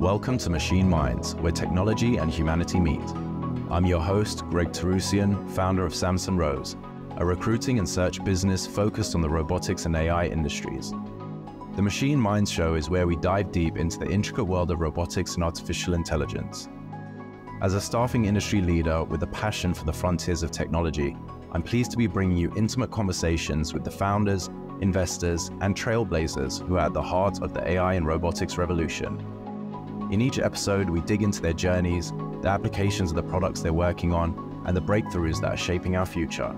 Welcome to Machine Minds, where technology and humanity meet. I'm your host, Greg Tarusian, founder of Samson Rose, a recruiting and search business focused on the robotics and AI industries. The Machine Minds show is where we dive deep into the intricate world of robotics and artificial intelligence. As a staffing industry leader with a passion for the frontiers of technology, I'm pleased to be bringing you intimate conversations with the founders, investors, and trailblazers who are at the heart of the AI and robotics revolution. In each episode, we dig into their journeys, the applications of the products they're working on, and the breakthroughs that are shaping our future.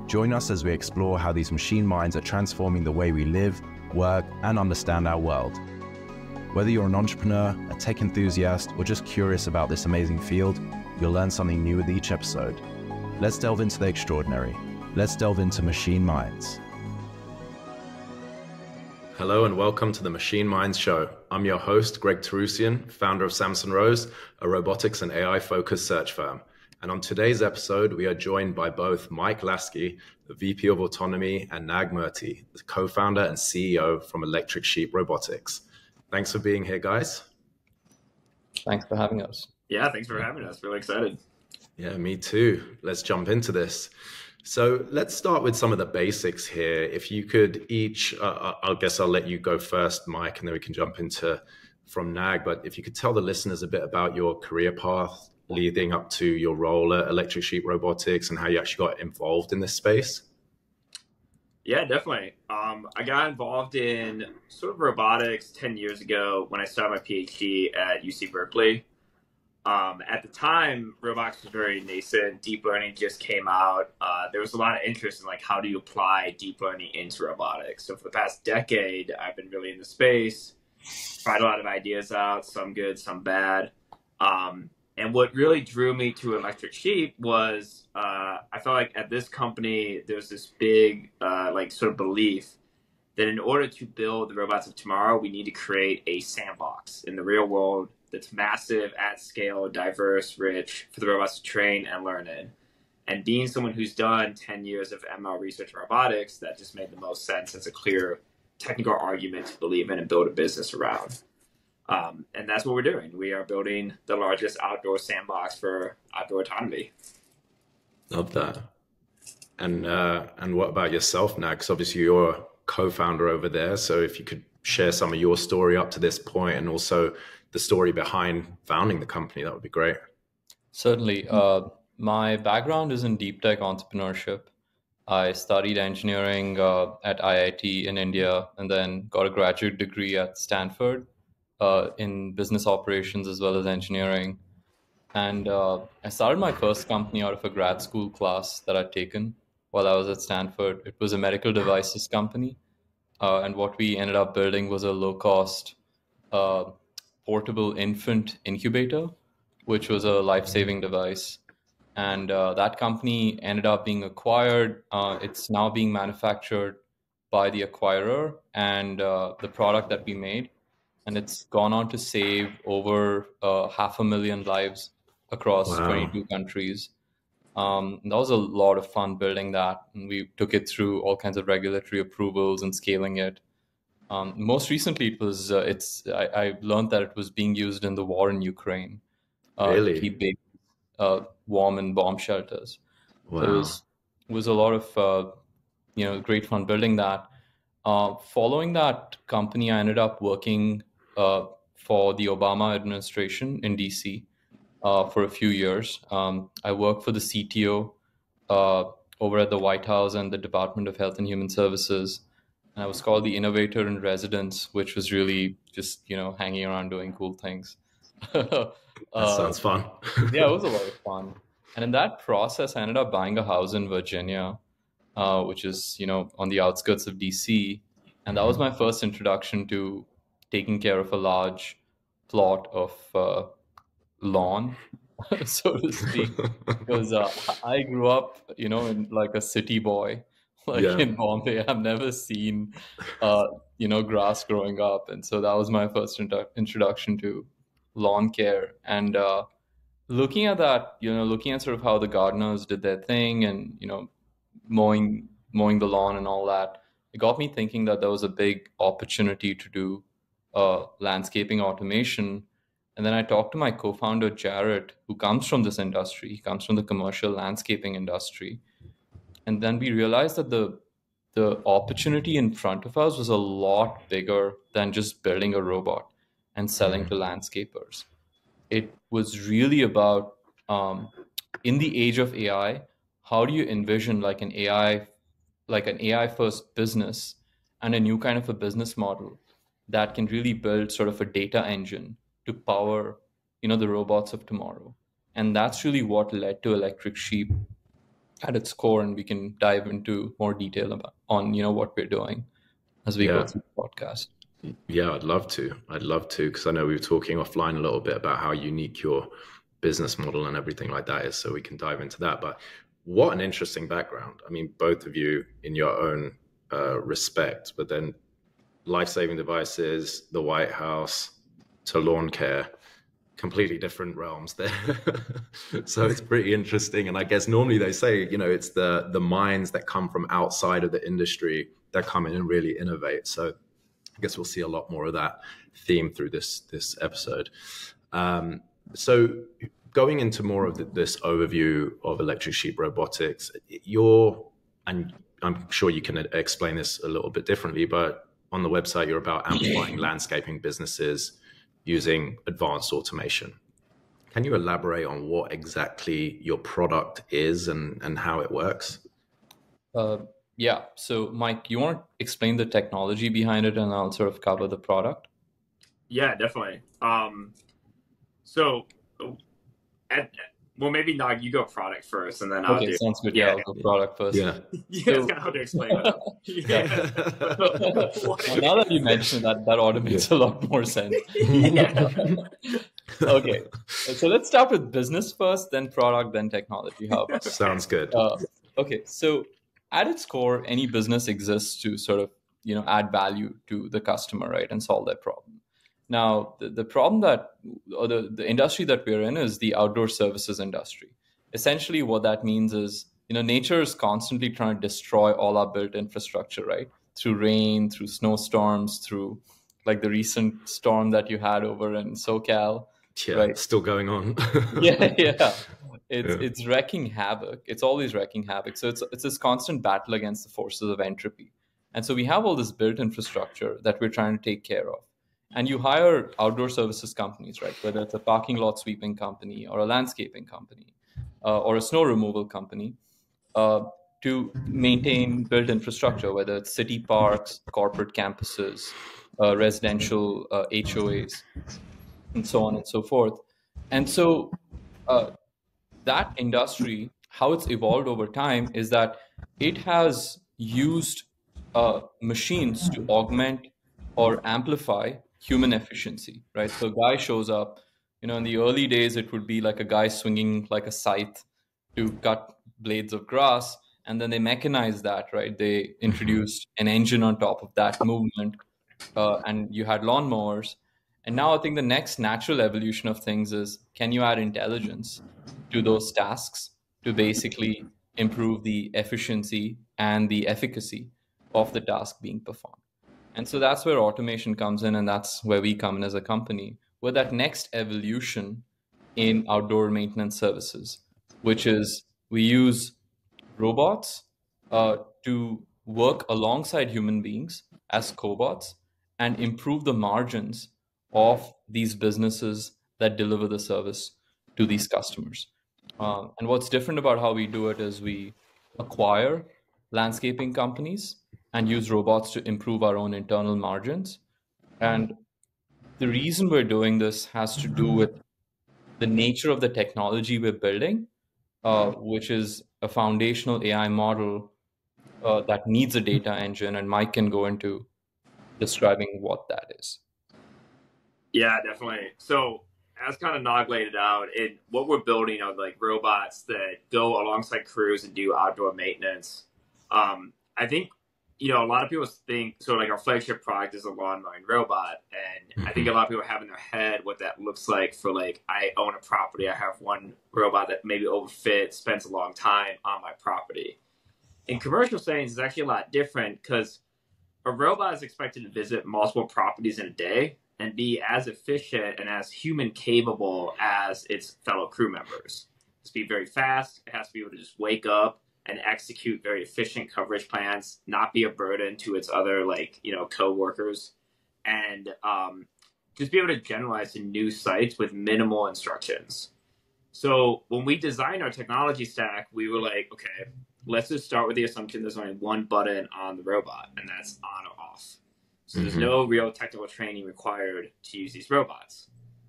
Join us as we explore how these machine minds are transforming the way we live, work, and understand our world. Whether you're an entrepreneur, a tech enthusiast, or just curious about this amazing field, you'll learn something new with each episode. Let's delve into the extraordinary. Let's delve into Machine Minds. Hello and welcome to the Machine Minds Show. I'm your host, Greg Tarusian, founder of Samson Rose, a robotics and AI-focused search firm. And on today's episode, we are joined by both Mike Laskey, the VP of Autonomy, and Nag Murty, the co-founder and CEO from Electric Sheep Robotics. Thanks for being here, guys. Thanks for having us. Yeah, thanks for having us. Really excited. Yeah, me too. Let's jump into this. So let's start with some of the basics here. If you could each, I guess I'll let you go first, Mike, and then we can jump into from Nag. But if you could tell the listeners a bit about your career path leading up to your role at Electric Sheep Robotics and how you actually got involved in this space. Yeah, definitely. I got involved in sort of robotics 10 years ago when I started my PhD at UC Berkeley. At the time, robotics was very nascent. Deep learning just came out. There was a lot of interest in like how do you apply deep learning into robotics. So for the past decade, I've been really in the space, tried a lot of ideas out, some good, some bad. And what really drew me to Electric Sheep was I felt like at this company, there was this big like sort of belief that in order to build the robots of tomorrow, we need to create a sandbox in the real world that's massive, at scale, diverse, rich, for the robots to train and learn in. And being someone who's done 10 years of ML research in robotics, that just made the most sense as a clear technical argument to believe in and build a business around. And that's what we're doing. We are building the largest outdoor sandbox for outdoor autonomy. Love that. And what about yourself, Nag? Because obviously you're a co-founder over there. So if you could share some of your story up to this point and also the story behind founding the company, that would be great. Certainly. My background is in deep tech entrepreneurship. I studied engineering at IIT in India and then got a graduate degree at Stanford in business operations as well as engineering. And I started my first company out of a grad school class that I'd taken while I was at Stanford. It was a medical devices company. And what we ended up building was a low-cost portable infant incubator, which was a life-saving device. And that company ended up being acquired. It's now being manufactured by the acquirer and the product that we made. And it's gone on to save over 500,000 lives across 22 countries. That was a lot of fun building that. And we took it through all kinds of regulatory approvals and scaling it. Most recently, it was I learned that it was being used in the war in Ukraine to keep babies warm in bomb shelters. Wow. So it was a lot of great fun building that. Following that company, I ended up working for the Obama administration in DC for a few years. I worked for the CTO over at the White House and the Department of Health and Human Services. And I was called the innovator in residence, which was really just, hanging around doing cool things. That sounds fun. Yeah, it was a lot of fun. And in that process, I ended up buying a house in Virginia, which is, on the outskirts of DC. And that was my first introduction to taking care of a large plot of lawn, so to speak, because I grew up, in like a city boy. In Bombay, I've never seen, grass growing up. And so that was my first introduction to lawn care. And looking at that, looking at sort of how the gardeners did their thing and, mowing the lawn and all that, it got me thinking that there was a big opportunity to do landscaping automation And then I talked to my co-founder, Jarrett, who comes from this industry. He comes from the commercial landscaping industry. And then we realized that the opportunity in front of us was a lot bigger than just building a robot and selling to landscapers. It was really about, in the age of AI, how do you envision like an AI first business and a new kind of a business model that can really build sort of a data engine to power, the robots of tomorrow. And that's really what led to Electric Sheep at its core, and we can dive into more detail on what we're doing as we go Yeah. through the podcast. Yeah, I'd love to, because I know we were talking offline a little bit about how unique your business model and everything like that is, so we can dive into that. But what an interesting background. I mean, both of you in your own respect, but then life-saving devices, the White House, to lawn care, completely different realms there. So it's pretty interesting. And I guess normally they say, it's the minds that come from outside of the industry that come in and really innovate. So I guess we'll see a lot more of that theme through this episode. So going into more of this overview of Electric Sheep Robotics, and I'm sure you can explain this a little bit differently, but on the website, you're about amplifying landscaping businesses using advanced automation. Can you elaborate on what exactly your product is and how it works? Yeah. So Mike, you want to explain the technology behind it and I'll sort of cover the product? Yeah, definitely. Maybe Nag, you go product first, and then I'll do. Sounds good. Yeah, I'll go product first. Yeah. Yeah, it's kind of hard to explain. Now that you mentioned that automates a lot more sense. Okay, so let's start with business first, then product, then technology. How about that? Sounds good. Okay, so at its core, any business exists to sort of add value to the customer, right, and solve their problem. Now, the problem or the industry that we're in is the outdoor services industry. Essentially, what that means is, nature is constantly trying to destroy all our built infrastructure, right? Through rain, through snowstorms, through like the recent storm that you had over in SoCal. Yeah, right? It's still going on. Yeah. It's wreaking havoc. It's always wreaking havoc. So it's this constant battle against the forces of entropy. And so we have all this built infrastructure that we're trying to take care of. And you hire outdoor services companies, right? Whether it's a parking lot sweeping company or a landscaping company or a snow removal company to maintain built infrastructure, whether it's city parks, corporate campuses, residential HOAs, and so on and so forth. And so that industry, how it's evolved over time is that it has used machines to augment or amplify human efficiency, right? So a guy shows up, in the early days, it would be like a guy swinging like a scythe to cut blades of grass. And then they mechanized that, right? They introduced an engine on top of that movement, and you had lawnmowers. And now I think the next natural evolution of things is, can you add intelligence to those tasks to basically improve the efficiency and the efficacy of the task being performed? And so that's where automation comes in, and that's where we come in as a company, with that next evolution in outdoor maintenance services, which is we use robots to work alongside human beings as cobots and improve the margins of these businesses that deliver the service to these customers. And what's different about how we do it is we acquire landscaping companies and use robots to improve our own internal margins. And the reason we're doing this has to do with the nature of the technology we're building, which is a foundational AI model that needs a data engine. And Mike can go into describing what that is. Yeah, definitely. So as kind of Nog laid it out, what we're building are like robots that go alongside crews and do outdoor maintenance. I think, a lot of people think, so like our flagship product is a lawn mowing robot. And I think a lot of people have in their head what that looks like for like, I own a property. I have one robot that maybe overfit, spends a long time on my property. In commercial settings, it's actually a lot different because a robot is expected to visit multiple properties in a day. and be as efficient and as human capable as its fellow crew members. It's be very fast. It has to be able to just wake up and execute very efficient coverage plans, not be a burden to its other co-workers, and just be able to generalize to new sites with minimal instructions. So when we designed our technology stack, we were like, okay, let's just start with the assumption there's only one button on the robot, and that's on or off. So there's no real technical training required to use these robots.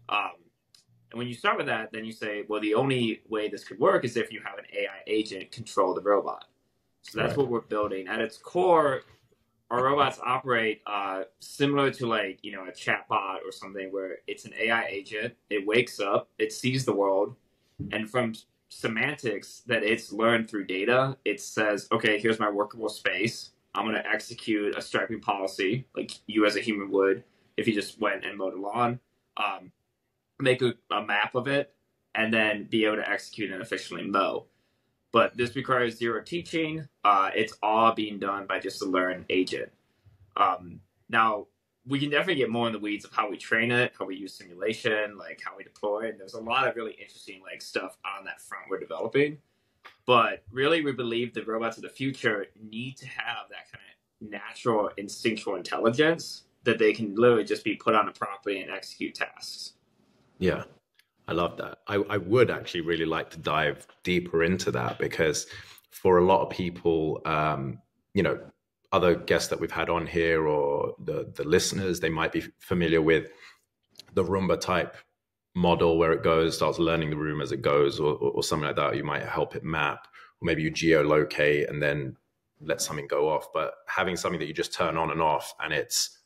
And when you start with that, then you say, well, the only way this could work is if you have an AI agent control the robot. So that's what we're building. At its core, our robots operate similar to a chatbot or something, where it's an AI agent. It wakes up, it sees the world, and from semantics that it's learned through data, it says, okay, here's my workable space. I'm going to execute a striping policy like you as a human would if you just went and mowed a lawn, make a map of it, and then be able to execute and efficiently mow. But this requires zero teaching. It's all being done by just a learned agent. Now, we can definitely get more in the weeds of how we train it, how we use simulation, like how we deploy. And there's a lot of really interesting stuff on that front we're developing. But really, we believe the robots of the future need to have that kind of natural instinctual intelligence that they can literally just be put on a property and execute tasks. Yeah, I love that. I would actually really like to dive deeper into that, because for a lot of people, other guests that we've had on here or the listeners, they might be familiar with the Roomba type model where it starts learning the room as it goes, or something like that. You might help it map, or maybe you geolocate and then let something go off. But having something that you just turn on and off and it's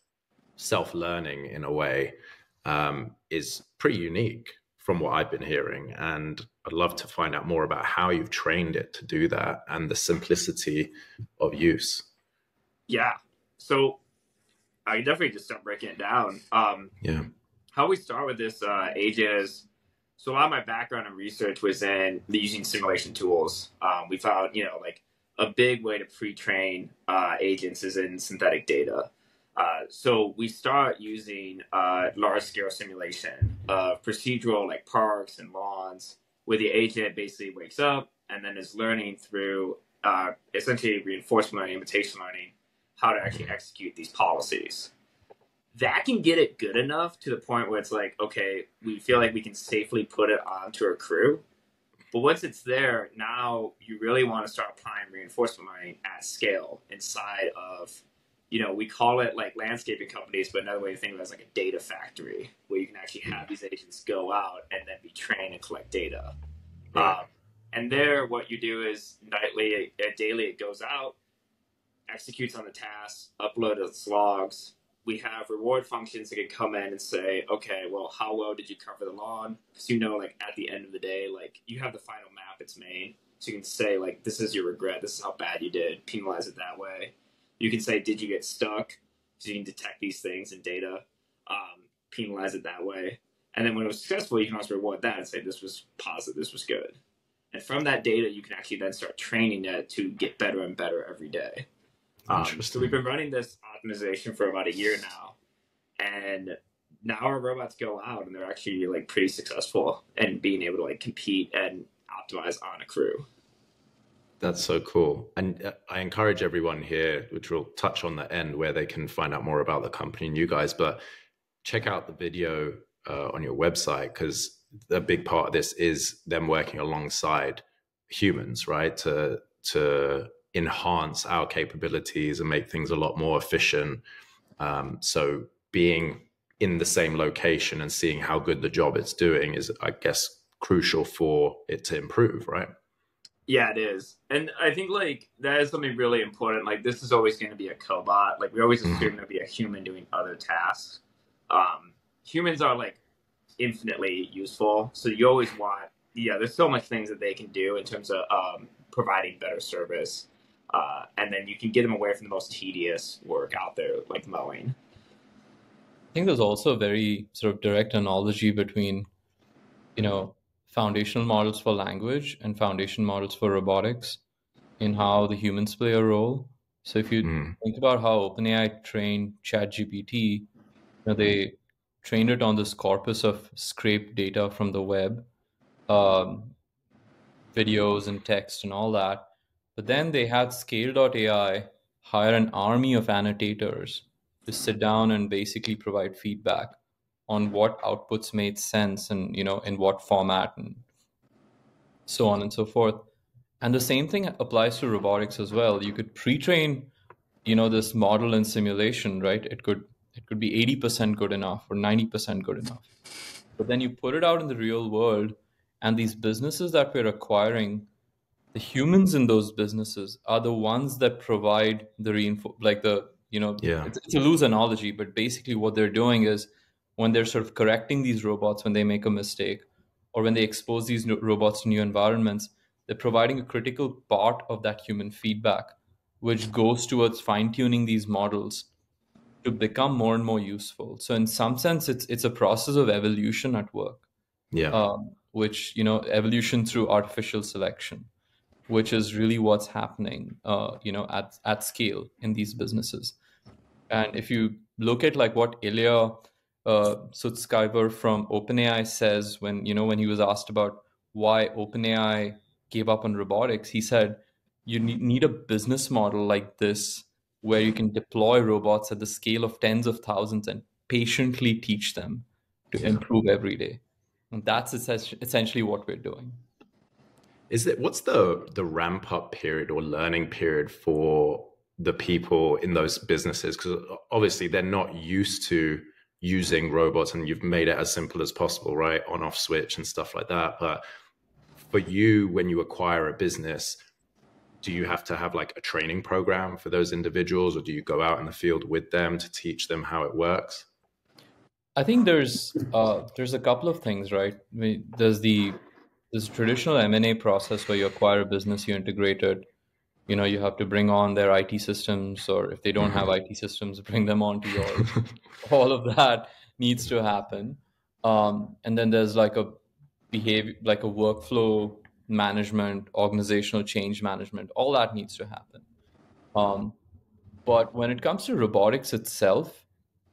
self-learning in a way is pretty unique from what I've been hearing. And I'd love to find out more about how you've trained it to do that and the simplicity of use. Yeah. So I can definitely just start breaking it down. How we start with this agent is, so a lot of my background and research was in using simulation tools. We found, a big way to pre-train agents is in synthetic data. So we start using large-scale simulation of procedural like parks and lawns, where the agent basically wakes up and then is learning through essentially reinforcement learning, imitation learning, how to actually execute these policies. That can get it good enough to the point where it's like, okay, we feel like we can safely put it onto our crew. But once it's there, now you really want to start applying reinforcement learning at scale inside of, we call it like landscaping companies, but another way to think of it is like a data factory, where you can actually have these agents go out and then be trained and collect data. Right. And there, what you do is nightly, daily, it goes out, executes on the tasks, uploads its logs. We have reward functions that can come in and say, okay, well, how well did you cover the lawn? Because at the end of the day, you have the final map it's made. So you can say, this is your regret. This is how bad you did. Penalize it that way. You can say, did you get stuck? So you can detect these things in data. Penalize it that way. And then when it was successful, you can also reward that and say, this was positive, this was good. And from that data, you can actually then start training it to get better and better every day. So we've been running this optimization for about a year now, and now our robots go out and they're actually pretty successful in being able to compete and optimize on a crew. That's so cool. And I encourage everyone here, which we'll touch on the end, where they can find out more about the company and you guys, but check out the video on your website, because a big part of this is them working alongside humans, right? To enhance our capabilities and make things a lot more efficient. So being in the same location and seeing how good the job it's doing is, I guess, crucial for it to improve, right? Yeah, it is. And I think that is something really important. This is always going to be a cobot. We always assume there'll be a human doing other tasks. Humans are infinitely useful. So you always want, there's so much things that they can do in terms of providing better service. And then you can get them away from the most tedious work out there, like mowing. I think there's also a very sort of direct analogy between, foundational models for language and foundation models for robotics in how the humans play a role. So if you think about how OpenAI trained ChatGPT, they trained it on this corpus of scraped data from the web, um, videos and text and all that. But then they had Scale.ai hire an army of annotators to sit down and basically provide feedback on what outputs made sense and, in what format and so on and so forth. And the same thing applies to robotics as well. You could pre-train, this model in simulation, right? It could be 80% good enough or 90% good enough. But then you put it out in the real world, and these businesses that we're acquiring, the humans in those businesses are the ones that provide the Yeah. it's a loose analogy, but basically what they're doing is when they're sort of correcting these robots when they make a mistake, or when they expose these robots to new environments, they're providing a critical part of that human feedback, which goes towards fine-tuning these models to become more and more useful. So in some sense, it's a process of evolution at work, Yeah. which, evolution through artificial selection, which is really what's happening, at scale in these businesses. And if you look at like what Ilya Sutskever from OpenAI says when he was asked about why OpenAI gave up on robotics, he said, you need a business model like this where you can deploy robots at the scale of tens of thousands and patiently teach them to improve every day. And that's essentially what we're doing. What's the ramp up period or learning period for the people in those businesses? Because obviously they're not used to using robots, and you've made it as simple as possible, right? On off switch and stuff like that. But for you, when you acquire a business, do you have to have like a training program for those individuals, or do you go out in the field with them to teach them how it works? I think there's a couple of things, right? I mean, there's this traditional M&A process where you acquire a business, you integrate it. You have to bring on their IT systems, or if they don't have IT systems, bring them onto yours. All of that needs to happen. And then there's like a behavior, like a workflow management, organizational change management. All that needs to happen. But when it comes to robotics itself,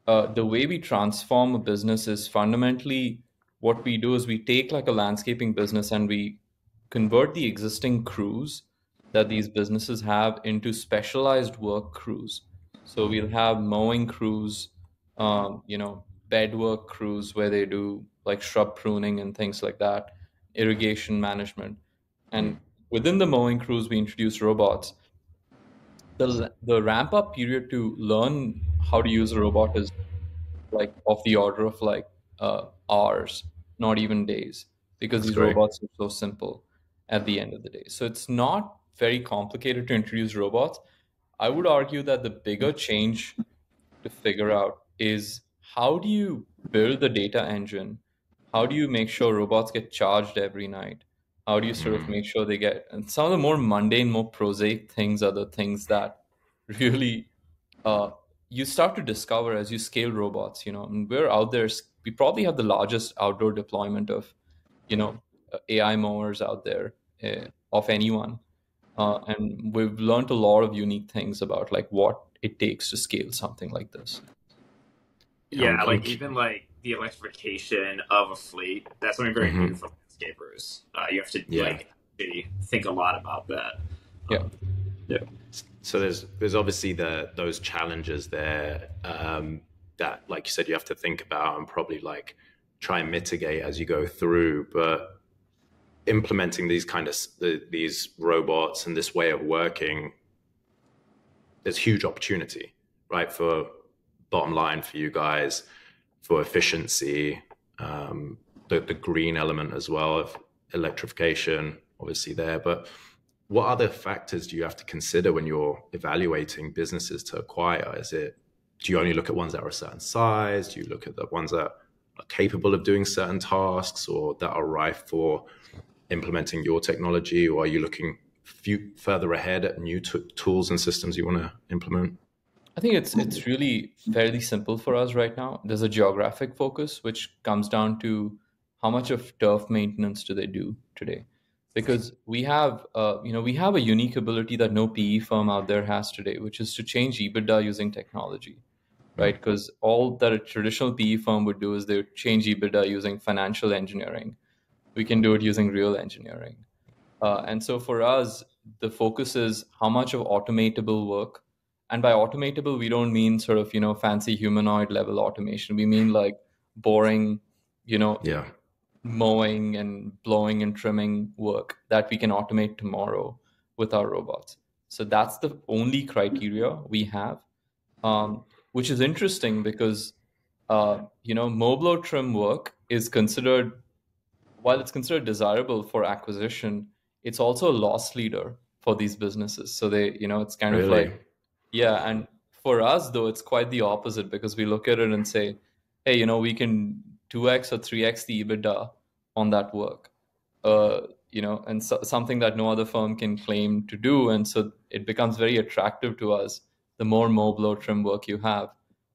the way we transform a business is fundamentally what we do is we take like a landscaping business and we convert the existing crews that these businesses have into specialized work crews. So we'll have mowing crews, bed work crews where they do like shrub pruning and things like that, irrigation management. And within the mowing crews, we introduce robots. The ramp up period to learn how to use a robot is like of the order of like hours, not even days, because That's these great. robots are so simple at the end of the day. So it's not very complicated to introduce robots. I would argue that the bigger change to figure out is how do you build the data engine? How do you make sure robots get charged every night? How do you sort of make sure they get, and some of the more mundane, more prosaic things are the things that really uh, you start to discover as you scale robots. And we're out there, we probably have the largest outdoor deployment of, AI mowers out there of anyone. And we've learned a lot of unique things about like what it takes to scale something like this. Yeah, like even like the electrification of a fleet, that's something very new for landscapers. You have to like really think a lot about that. Yeah. So there's obviously those challenges there that, like you said, you have to think about and probably like try and mitigate as you go through. But implementing these these robots and this way of working, there's huge opportunity, right? For bottom line for you guys, for efficiency, the green element as well of electrification, obviously there. But what other factors do you have to consider when you're evaluating businesses to acquire? Do you only look at ones that are a certain size? Do you look at the ones that are capable of doing certain tasks or that are ripe for implementing your technology? Or are you looking further ahead at new tools and systems you want to implement? I think it's really fairly simple for us right now. There's a geographic focus, which comes down to how much of turf maintenance do they do today? Because we have a unique ability that no PE firm out there has today, which is to change EBITDA using technology. right? Because all that a traditional PE firm would do is they would change EBITDA using financial engineering. We can do it using real engineering. And so for us, the focus is how much of automatable work. And by automatable, we don't mean sort of, fancy humanoid level automation. We mean like boring, mowing and blowing and trimming work that we can automate tomorrow with our robots. So that's the only criteria we have, which is interesting because, mow blow trim work is considered, while it's considered desirable for acquisition, it's also a loss leader for these businesses. So they, it's kind of like, yeah. And for us, though, it's quite the opposite because we look at it and say, hey, we can 2x or 3x the EBITDA on that work, and something that no other firm can claim to do. And so it becomes very attractive to us. The more mow blow trim work you have,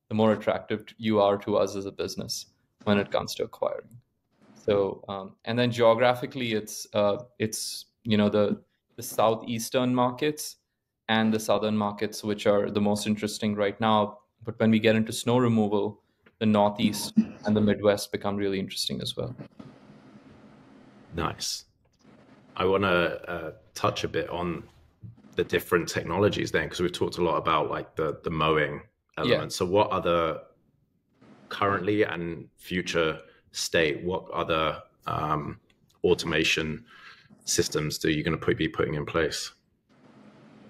the more attractive you are to us as a business when it comes to acquiring. So, and then geographically, it's the southeastern markets and the southern markets, which are the most interesting right now. But when we get into snow removal, the Northeast and the Midwest become really interesting as well. Nice. I want to touch a bit on the different technologies then, because we've talked a lot about like the mowing element. Yeah. So what other currently and future state, what other automation systems are you going to be putting in place?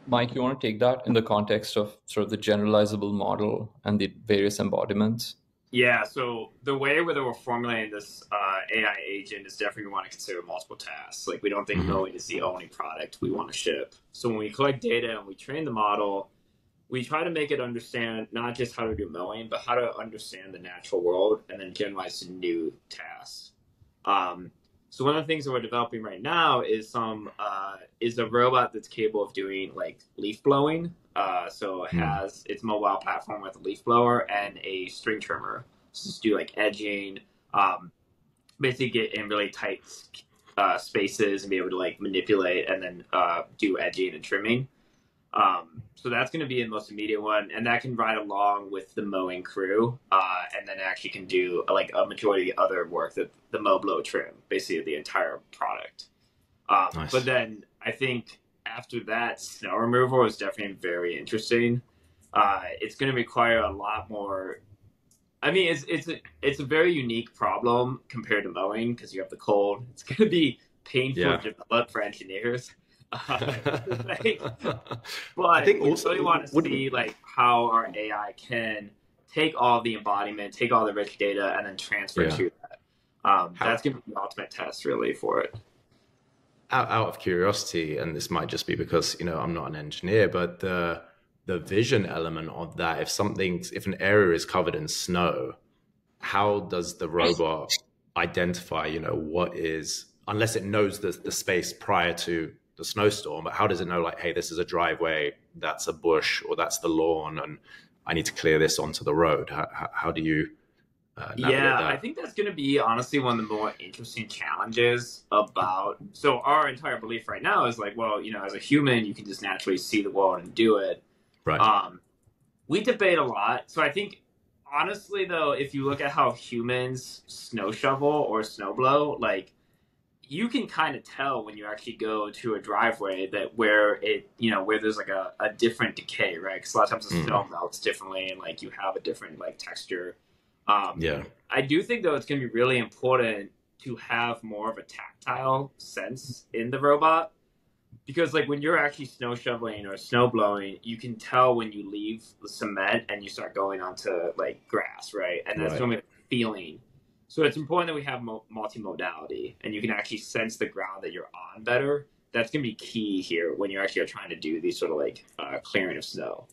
Mike, you want to take that in the context of sort of the generalizable model and the various embodiments? Yeah, so the way whether we're formulating this AI agent is definitely we want to consider multiple tasks. Like we don't think mowing is the only product we want to ship. So when we collect data and we train the model, we try to make it understand not just how to do mowing, but how to understand the natural world and then generalize to new tasks. So one of the things that we're developing right now is a robot that's capable of doing like leaf blowing. So it has its mobile platform with a leaf blower and a string trimmer. So just do like edging, basically get in really tight spaces and be able to like manipulate and then do edging and trimming. So that's going to be the most immediate one, and that can ride along with the mowing crew, and then actually can do like a majority of the other work that the mow blow trim, basically the entire product. Nice. But then I think after that, snow removal is definitely very interesting. It's going to require a lot more. I mean, it's a very unique problem compared to mowing because you have the cold. It's going to be painful to develop for engineers. But I think we really want to see like how our AI can take all the embodiment, take all the rich data, and then transfer to that. That's going to be the ultimate test, really, for it. Out of curiosity, and this might just be because I'm not an engineer, but the vision element of that, if an area is covered in snow, how does the robot identify what is, unless it knows the space prior to the snowstorm, but how does it know like, hey, this is a driveway, that's a bush, or that's the lawn, and I need to clear this onto the road? How do you navigate that? I think that's going to be honestly one of the more interesting challenges about. So our entire belief right now is like, well, as a human, you can just naturally see the world and do it. Right. We debate a lot. So I think honestly, though, if you look at how humans snow shovel or snow blow, like, you can kind of tell when you actually go to a driveway that where there's like a different decay, right? Because a lot of times the snow melts differently and like you have a different like texture. I do think though it's going to be really important to have more of a tactile sense in the robot, because like when you're actually snow shoveling or snow blowing, you can tell when you leave the cement and you start going onto like grass, right? And that's going to be a feeling. So it's important that we have multimodality, and you can actually sense the ground that you're on better. That's going to be key here when you're actually trying to do these sort of like clearing of snow.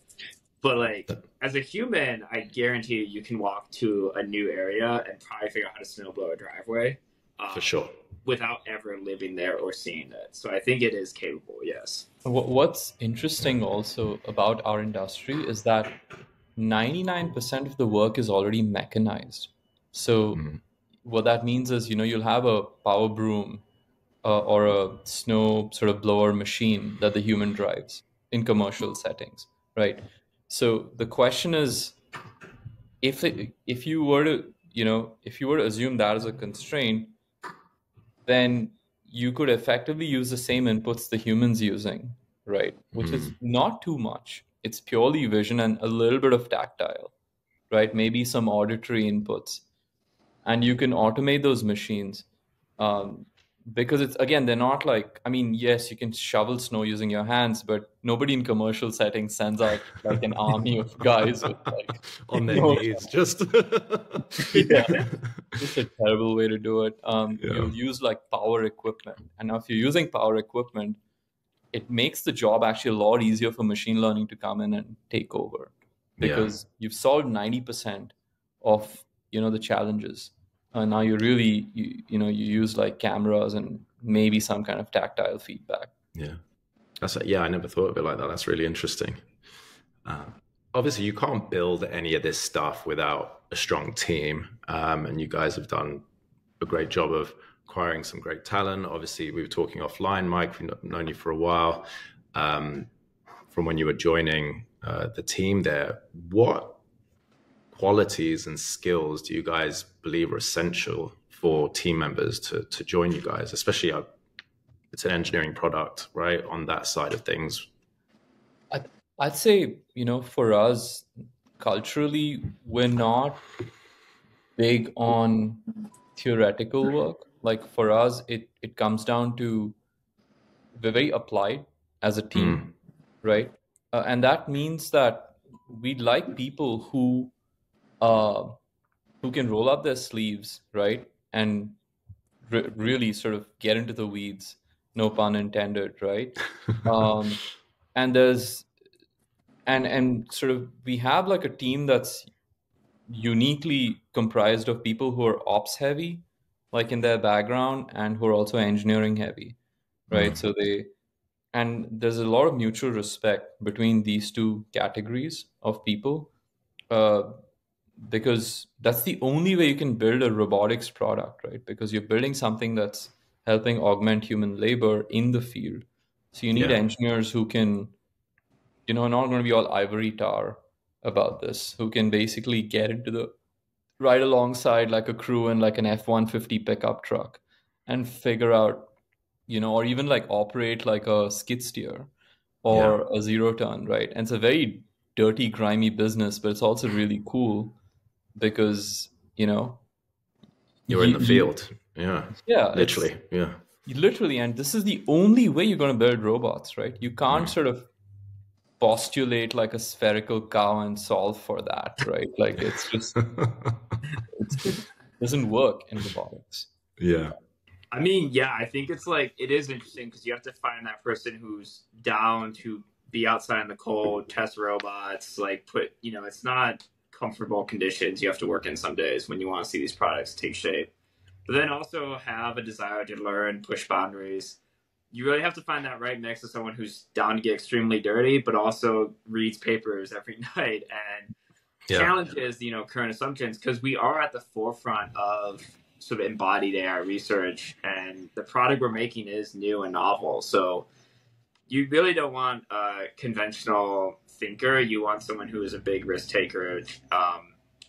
But like as a human, I guarantee you can walk to a new area and probably figure out how to snow blow a driveway. For sure. Without ever living there or seeing it. So I think it is capable, yes. What's interesting also about our industry is that 99% of the work is already mechanized. So what that means is, you'll have a power broom or a snow sort of blower machine that the human drives in commercial settings, right? So the question is, if you were to, if you were to assume that as a constraint, then you could effectively use the same inputs the humans using, right? Which is not too much. It's purely vision and a little bit of tactile, right? Maybe some auditory inputs, and you can automate those machines. Because it's, again, they're not like, I mean, yes, you can shovel snow using your hands, but nobody in commercial settings sends out like an army of guys with like on their no, knees, just yeah, just a terrible way to do it. Yeah. You'll use like power equipment, and now if you're using power equipment, it makes the job actually a lot easier for machine learning to come in and take over, because you've solved 90% of the challenges. Now you really you use like cameras and maybe some kind of tactile feedback. Yeah, I never thought of it like that. That's really interesting. Obviously, you can't build any of this stuff without a strong team, and you guys have done a great job of acquiring some great talent. Obviously, we were talking offline, Mike. We've known you for a while, from when you were joining the team there. What qualities and skills do you guys believe are essential for team members to join you guys, especially it's an engineering product, right? On that side of things. I'd say, for us, culturally, we're not big on theoretical work. Like for us, it comes down to we're very applied as a team, right? And that means that we'd like people who can roll up their sleeves, right? And really sort of get into the weeds, no pun intended, right? And there's and sort of we have like a team that's uniquely comprised of people who are ops heavy, like in their background, and who are also engineering heavy, right? So there's a lot of mutual respect between these two categories of people, because that's the only way you can build a robotics product, right? Because you're building something that's helping augment human labor in the field. So you need engineers who can, not going to be all ivory tower about this, who can basically get into the right alongside like a crew in like an F-150 pickup truck and figure out, or even like operate like a skid steer or a 0-ton, right? And it's a very dirty, grimy business, but it's also really cool because, you're in the field. Yeah, literally. Literally. And this is the only way you're going to build robots, right? You can't sort of postulate like a spherical cow and solve for that, right? Like it's just it doesn't work in robotics. I mean, I think it's like, it is interesting because you have to find that person who's down to be outside in the cold, test robots, like it's not comfortable conditions you have to work in some days when you want to see these products take shape, but then also have a desire to learn, push boundaries. You really have to find that right mix of someone who's down to get extremely dirty, but also reads papers every night and challenges, current assumptions, because we are at the forefront of sort of embodied AI research, and the product we're making is new and novel. So you really don't want a conventional thinker. You want someone who is a big risk taker.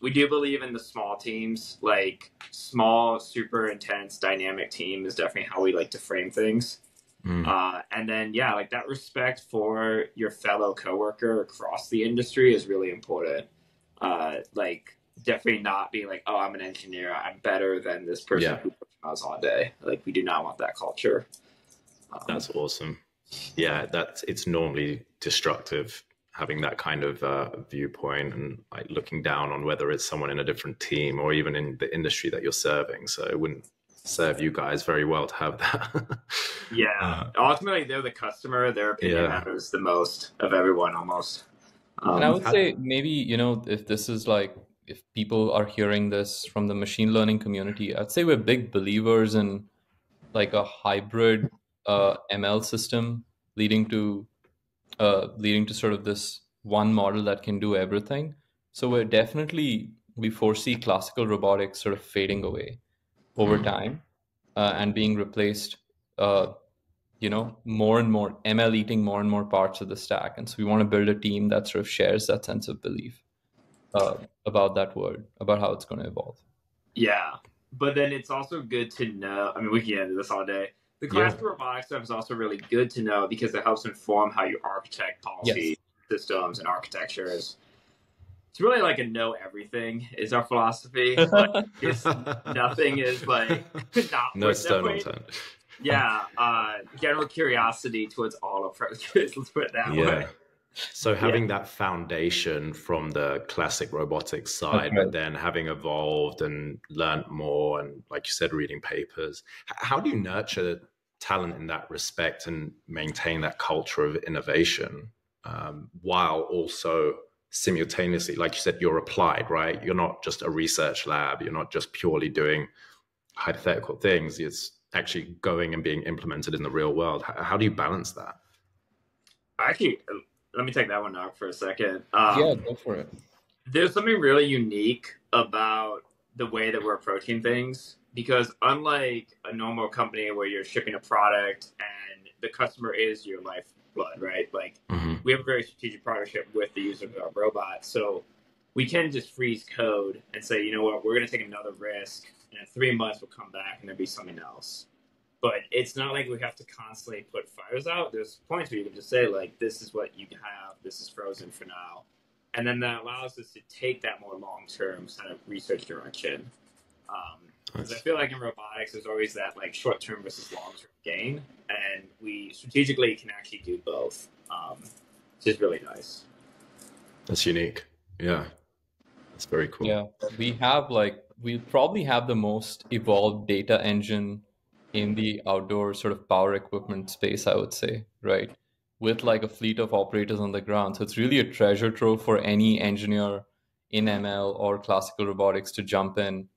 We do believe in the small teams, like small, super intense, dynamic team is definitely how we like to frame things. And then, like that respect for your fellow coworker across the industry is really important. Like definitely not being like, oh, I'm an engineer, I'm better than this person who works on us all day. Like we do not want that culture. That's awesome. Yeah, it's normally destructive having that kind of viewpoint and like looking down on whether it's someone in a different team or even in the industry that you're serving. So it wouldn't serve you guys very well to have that. Ultimately they're the customer, their opinion matters the most of everyone almost. And I would say maybe, if this is like, if people are hearing this from the machine learning community, I'd say we're big believers in like a hybrid ML system leading to sort of this one model that can do everything. So we foresee classical robotics sort of fading away over time and being replaced, more and more ML eating more and more parts of the stack. And so we want to build a team that sort of shares that sense of belief. about that word, about how it's going to evolve. Yeah, but then it's also good to know. I mean, we can get into this all day. The classical robotics stuff is also really good to know because it helps inform how you architect policy Yes. systems and architectures. It's really like a know everything is our philosophy. Like, it's nothing is like not No worth stone knowing. unturned. Yeah, general curiosity towards all approaches. Let's put it that way. So having that foundation from the classic robotics side, Right. but then having evolved and learned more, and like you said, reading papers, how do you nurture talent in that respect and maintain that culture of innovation while also simultaneously, like you said, you're applied, right? You're not just a research lab. You're not just purely doing hypothetical things. It's actually going and being implemented in the real world. How do you balance that? Actually, let me take that one out for a second. Yeah, go for it. There's something really unique about the way that we're approaching things because unlike a normal company where you're shipping a product and the customer is your lifeblood, right? Like we have a very strategic partnership with the user of our robot. So we can just freeze code and say, you know what, we're going to take another risk and in 3 months we'll come back and there'll be something else. But it's not like we have to constantly put fires out. There's points where you can just say, like, this is what you have, this is frozen for now. And then that allows us to take that more long-term kind of research direction. Because I feel like in robotics, there's always that like short-term versus long-term gain, and we strategically can actually do both, which is really nice. That's unique. Yeah, that's very cool. Yeah, we probably have the most evolved data engine in the outdoor sort of power equipment space, I would say, right? With like a fleet of operators on the ground. So it's really a treasure trove for any engineer in ML or classical robotics to jump in.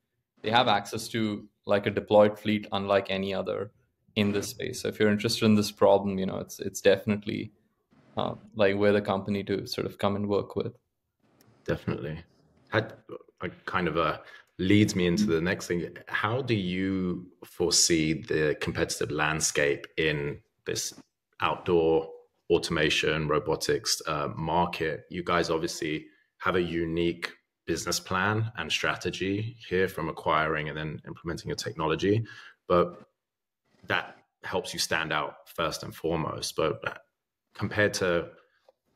They have access to like a deployed fleet unlike any other in this space. So if you're interested in this problem, it's definitely like we're the company to sort of come and work with. Definitely. Had kind of leads me into the next thing. How do you foresee the competitive landscape in this outdoor automation robotics market? You guys obviously have a unique business plan and strategy here from acquiring and then implementing your technology, but that helps you stand out first and foremost. But compared to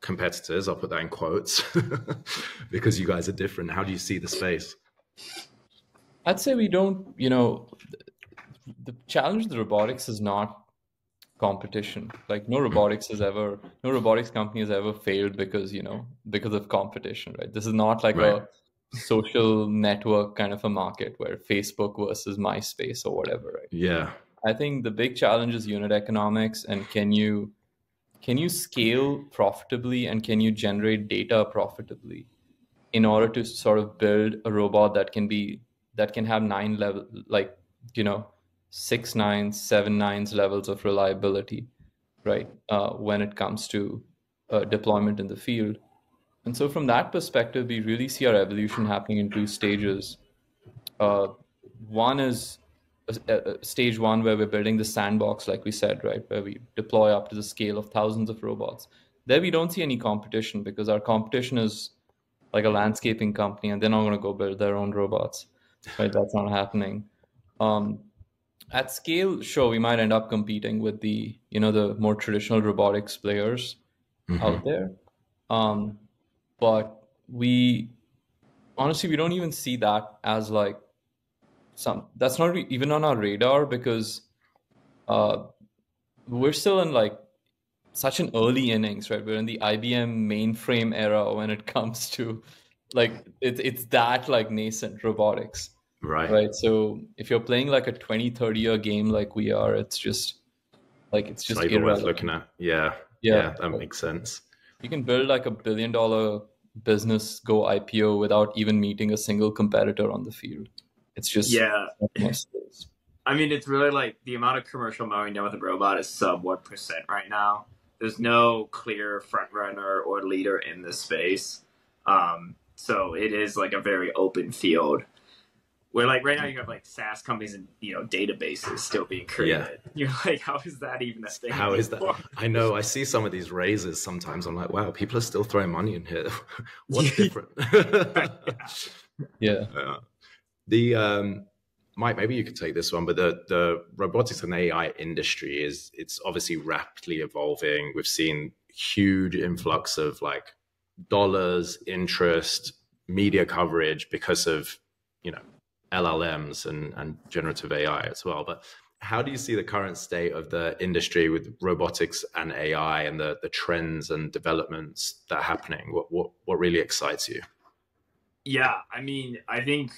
competitors, I'll put that in quotes, because you guys are different. How do you see the space? I'd say we don't, the challenge with robotics is not competition. Like no robotics company has ever failed because of competition, right? This is not like Right. a social network kind of a market where Facebook versus MySpace or whatever, right? Yeah. I think the big challenge is unit economics, and can you scale profitably, and can you generate data profitably in order to sort of build a robot that can have 6 nines, 7 nines levels of reliability, right? When it comes to deployment in the field. And so from that perspective, we really see our evolution happening in 2 stages. One is stage 1 where we're building the sandbox, like we said, right? Where we deploy up to the scale of thousands of robots. There we don't see any competition because our competition is like a landscaping company, and they're not going to go build their own robots, right? That's not happening. At scale, sure, we might end up competing with the more traditional robotics players out there. But we don't even see that as like that's not even on our radar, because we're still in like such an early innings, right? We're in the IBM mainframe era when it comes to like it's that like nascent robotics, right? So if you're playing like a 20-30 year game like we are, it's not even worth irrelevant. looking at. Yeah, that makes sense. You can build like $1 billion business, go IPO without even meeting a single competitor on the field. It's just I mean, it's really like the amount of commercial mowing done with a robot is sub 1% right now. There's no clear front runner or leader in this space. So it is like a very open field. Where like right now you have like SaaS companies and databases still being created. You're like, how is that even a thing? How is that? I know. I see some of these raises sometimes. I'm like, wow, people are still throwing money in here. What's different? Yeah. The Mike, maybe you could take this one, but the robotics and AI industry it's obviously rapidly evolving. We've seen huge influx of like dollars, interest, media coverage because of LLMs and generative AI as well. But how do you see the current state of the industry with robotics and AI and the trends and developments that are happening? What really excites you? Yeah, I mean, I think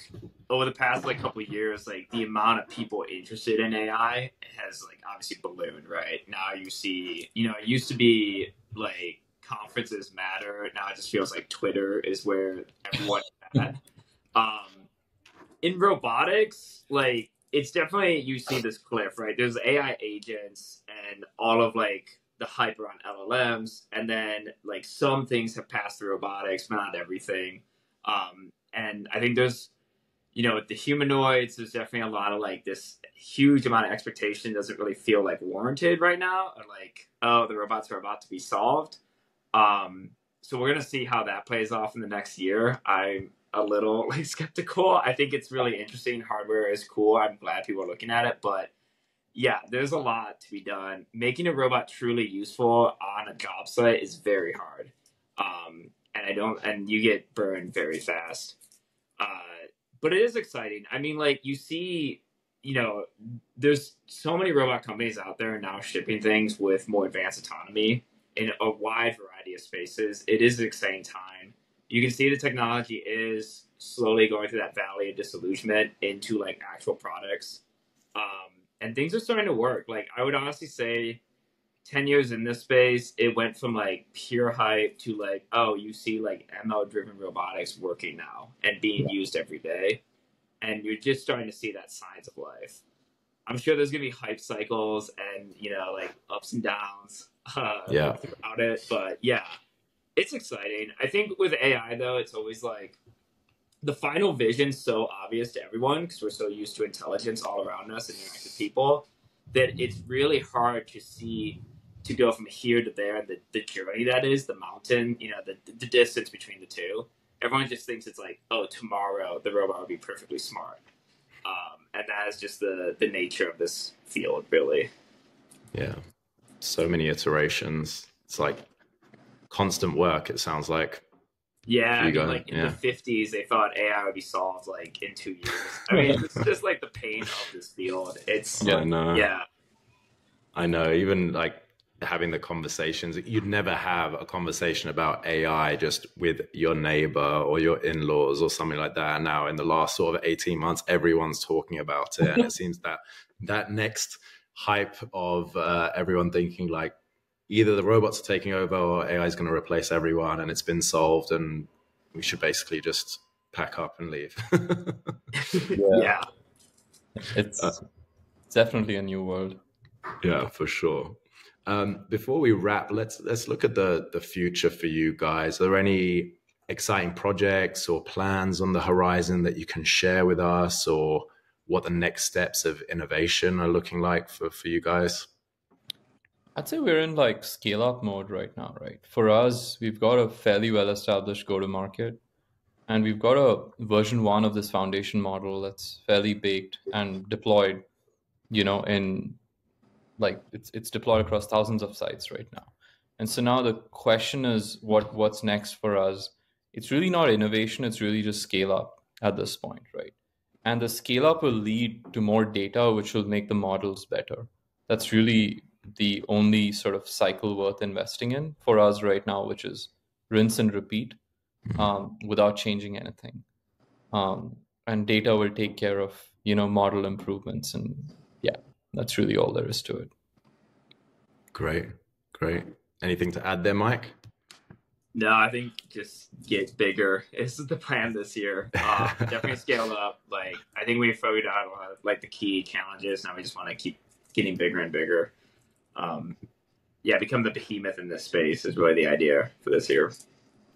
over the past like couple of years, like the amount of people interested in AI has like obviously ballooned, right? Now you see, it used to be like conferences matter. Now it just feels like Twitter is where everyone's at. In robotics, like it's definitely, you see this cliff, right? There's AI agents and all of like the hype around LLMs, and then like some things have passed through robotics, but not everything. And I think there's, with the humanoids, there's definitely a lot of like this huge amount of expectation doesn't really feel like warranted right now, or like, oh, the robots are about to be solved. So we're gonna see how that plays off in the next year. I'm a little like skeptical. I think it's really interesting. Hardware is cool. I'm glad people are looking at it, but yeah, there's a lot to be done. Making a robot truly useful on a job site is very hard. And you get burned very fast. But it is exciting. I mean, like you see, there's so many robot companies out there now shipping things with more advanced autonomy in a wide variety of spaces. It is an exciting time. You can see the technology is slowly going through that valley of disillusionment into like actual products. And things are starting to work. Like I would honestly say 10 years in this space, it went from like pure hype to like, oh, you see like ML driven robotics working now and being used every day. And you're just starting to see that signs of life. I'm sure there's going to be hype cycles and, like ups and downs throughout it. But yeah, it's exciting. I think with AI though, it's always like the final vision's so obvious to everyone because we're so used to intelligence all around us and interacting with people that it's really hard to see to go from here to there, the journey that is, the mountain, the distance between the two. Everyone just thinks it's like, oh, tomorrow the robot will be perfectly smart. And that is just the nature of this field, really. Yeah. So many iterations. It's like constant work, it sounds like. Yeah, I mean, like in the 50s, they thought AI would be solved like in 2 years. I mean, it's just like the pain of this field. It's I know. Yeah. I know. Even like having the conversations, you'd never have a conversation about AI just with your neighbor or your in-laws or something like that. And now in the last sort of 18 months, everyone's talking about it. And it seems that next hype of everyone thinking like either the robots are taking over or AI is going to replace everyone and it's been solved and we should basically just pack up and leave. Yeah. It's definitely a new world. Yeah, for sure. Before we wrap, let's look at the future for you guys. Are there any exciting projects or plans on the horizon that you can share with us, or what the next steps of innovation are looking like for you guys? I'd say we're in like scale up mode right now, right? For us, we've got a fairly well established go to market, and we've got a version 1 of this foundation model that's fairly baked and deployed, in like it's deployed across thousands of sites right now. And so now the question is what's next for us? It's really not innovation, it's really just scale up at this point, right? And the scale up will lead to more data, which will make the models better. That's really the only sort of cycle worth investing in for us right now, which is rinse and repeat without changing anything. And data will take care of, model improvements. And yeah, that's really all there is to it. Great. Anything to add there, Mike? No, I think just get bigger is the plan this year. Definitely scale up. Like I think we figured out a lot of like the key challenges. Now we just want to keep getting bigger and bigger. Become the behemoth in this space is really the idea for this year.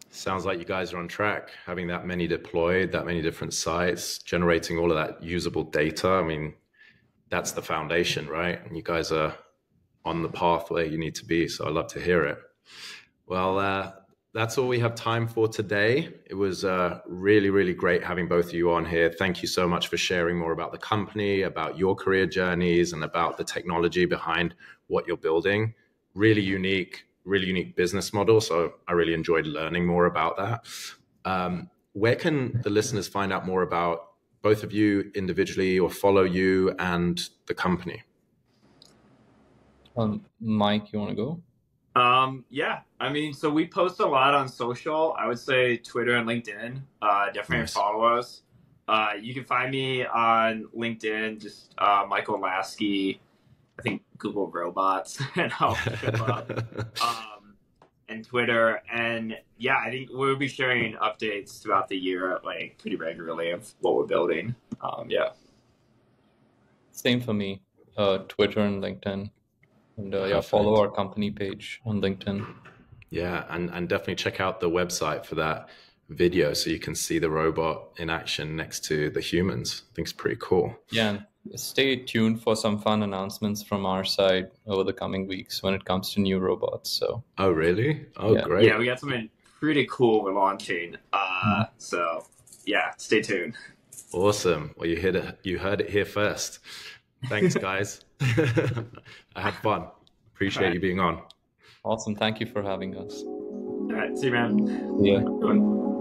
Sounds like you guys are on track, having that many deployed, that many different sites, generating all of that usable data. I mean, that's the foundation, right? And you guys are on the path where you need to be. So I love to hear it. Well, that's all we have time for today. It was really, really great having both of you on here. Thank you so much for sharing more about the company, about your career journeys, and about the technology behind what you're building. Really unique business model. So I really enjoyed learning more about that. Where can the listeners find out more about both of you individually or follow you and the company? Mike, you want to go? Yeah, I mean, so we post a lot on social. I would say Twitter and LinkedIn. Definitely Nice. follow us. You can find me on LinkedIn, just Michael Laskey. I think Google robots and I'll show up. And Twitter, and yeah, I think we'll be sharing updates throughout the year, like pretty regularly, of what we're building. Yeah. Same for me. Twitter and LinkedIn. And yeah, follow our company page on LinkedIn. Yeah, and definitely check out the website for that video so you can see the robot in action next to the humans. I think it's pretty cool. Yeah, and stay tuned for some fun announcements from our side over the coming weeks when it comes to new robots. So. Oh, really? Oh, yeah. Great. Yeah, we got something pretty cool we're launching. So yeah, stay tuned. Awesome. Well, you heard it here first. Thanks, guys. I had fun. Appreciate you being on. Awesome. Thank you for having us. All right, see you, man. Yeah.